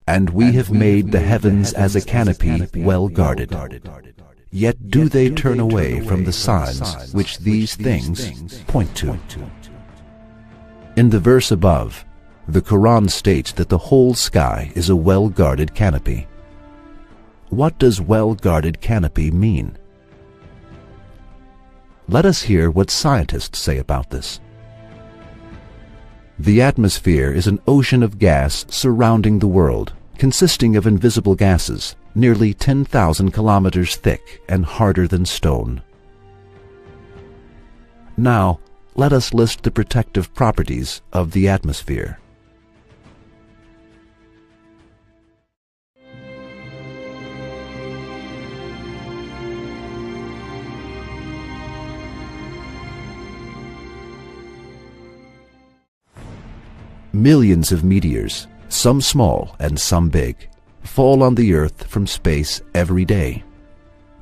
And we have made the heavens as a canopy well guarded. Yet do they turn away from the signs which these things point to. In the verse above, the Quran states that the whole sky is a well-guarded canopy. What does well-guarded canopy mean? Let us hear what scientists say about this. The atmosphere is an ocean of gas surrounding the world, consisting of invisible gases, nearly 10,000 kilometers thick and harder than stone. Now, let us list the protective properties of the atmosphere. Millions of meteors, some small and some big, fall on the Earth from space every day.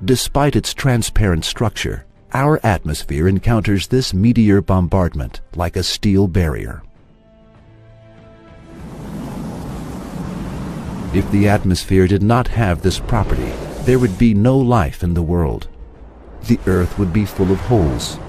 Despite its transparent structure, our atmosphere encounters this meteor bombardment like a steel barrier. If the atmosphere did not have this property, there would be no life in the world. The Earth would be full of holes.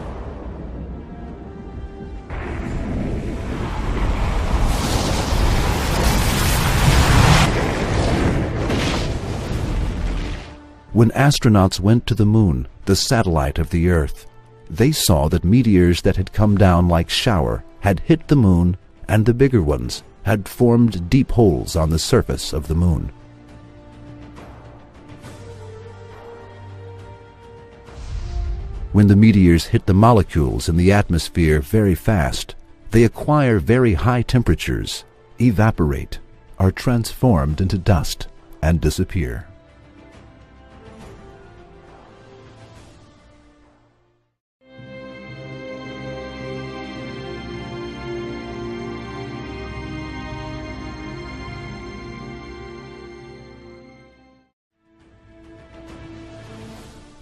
When astronauts went to the Moon, the satellite of the Earth, they saw that meteors that had come down like shower had hit the Moon, and the bigger ones had formed deep holes on the surface of the Moon. When the meteors hit the molecules in the atmosphere very fast, they acquire very high temperatures, evaporate, are transformed into dust, and disappear.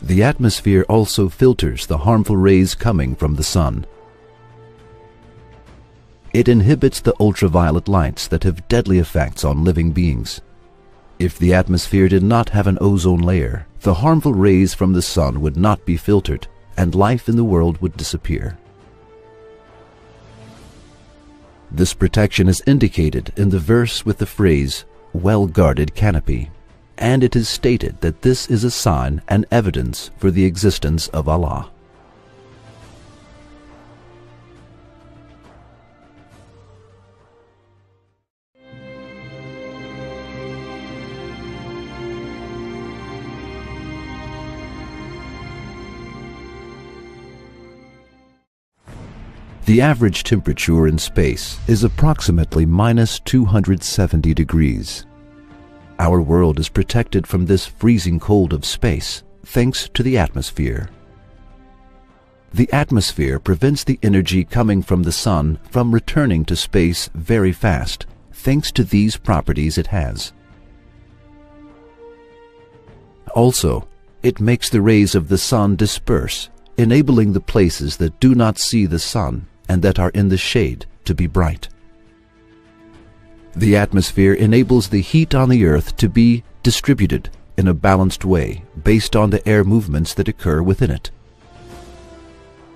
The atmosphere also filters the harmful rays coming from the sun. It inhibits the ultraviolet lights that have deadly effects on living beings. If the atmosphere did not have an ozone layer, the harmful rays from the sun would not be filtered, and life in the world would disappear. This protection is indicated in the verse with the phrase, "well-guarded canopy," and it is stated that this is a sign and evidence for the existence of Allah. The average temperature in space is approximately minus 270 degrees. Our world is protected from this freezing cold of space thanks to the atmosphere. The atmosphere prevents the energy coming from the sun from returning to space very fast thanks to these properties it has. Also, it makes the rays of the sun disperse, enabling the places that do not see the sun and that are in the shade to be bright. The atmosphere enables the heat on the Earth to be distributed in a balanced way based on the air movements that occur within it.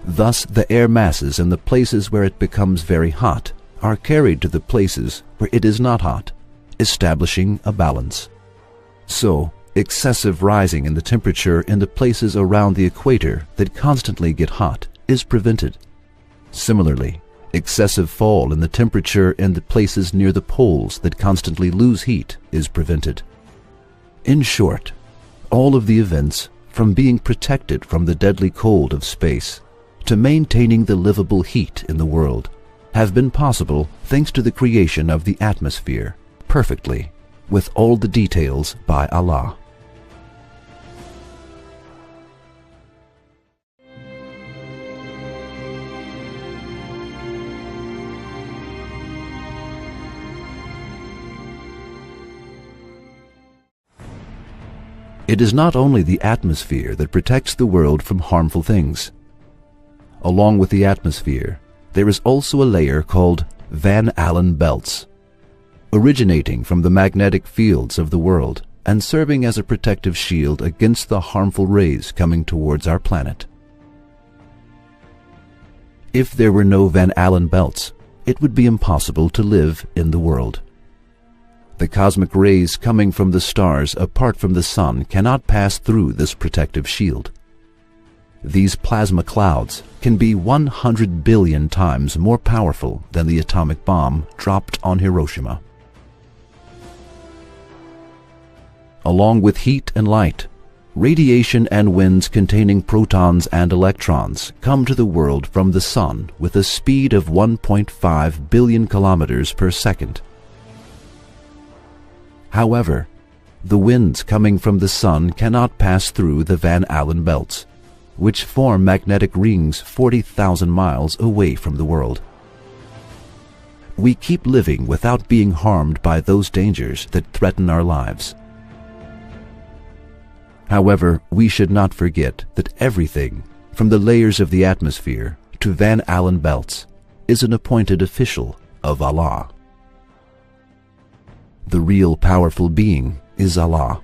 Thus, the air masses in the places where it becomes very hot are carried to the places where it is not hot, establishing a balance. So, excessive rising in the temperature in the places around the equator that constantly get hot is prevented. Similarly, excessive fall in the temperature in the places near the poles that constantly lose heat is prevented. In short, all of the events, from being protected from the deadly cold of space to maintaining the livable heat in the world, have been possible thanks to the creation of the atmosphere perfectly, with all the details by Allah. It is not only the atmosphere that protects the world from harmful things. Along with the atmosphere, there is also a layer called Van Allen belts. originating from the magnetic fields of the world and serving as a protective shield against the harmful rays coming towards our planet. If there were no Van Allen belts, it would be impossible to live in the world. The cosmic rays coming from the stars apart from the sun cannot pass through this protective shield. These plasma clouds can be 100 billion times more powerful than the atomic bomb dropped on Hiroshima. Along with heat and light, radiation and winds containing protons and electrons come to the world from the sun with a speed of 1.5 billion kilometers per second. However, the winds coming from the sun cannot pass through the Van Allen belts, which form magnetic rings 40,000 miles away from the world. We keep living without being harmed by those dangers that threaten our lives. However, we should not forget that everything, from the layers of the atmosphere to Van Allen belts, is an appointed official of Allah. The real powerful being is Allah.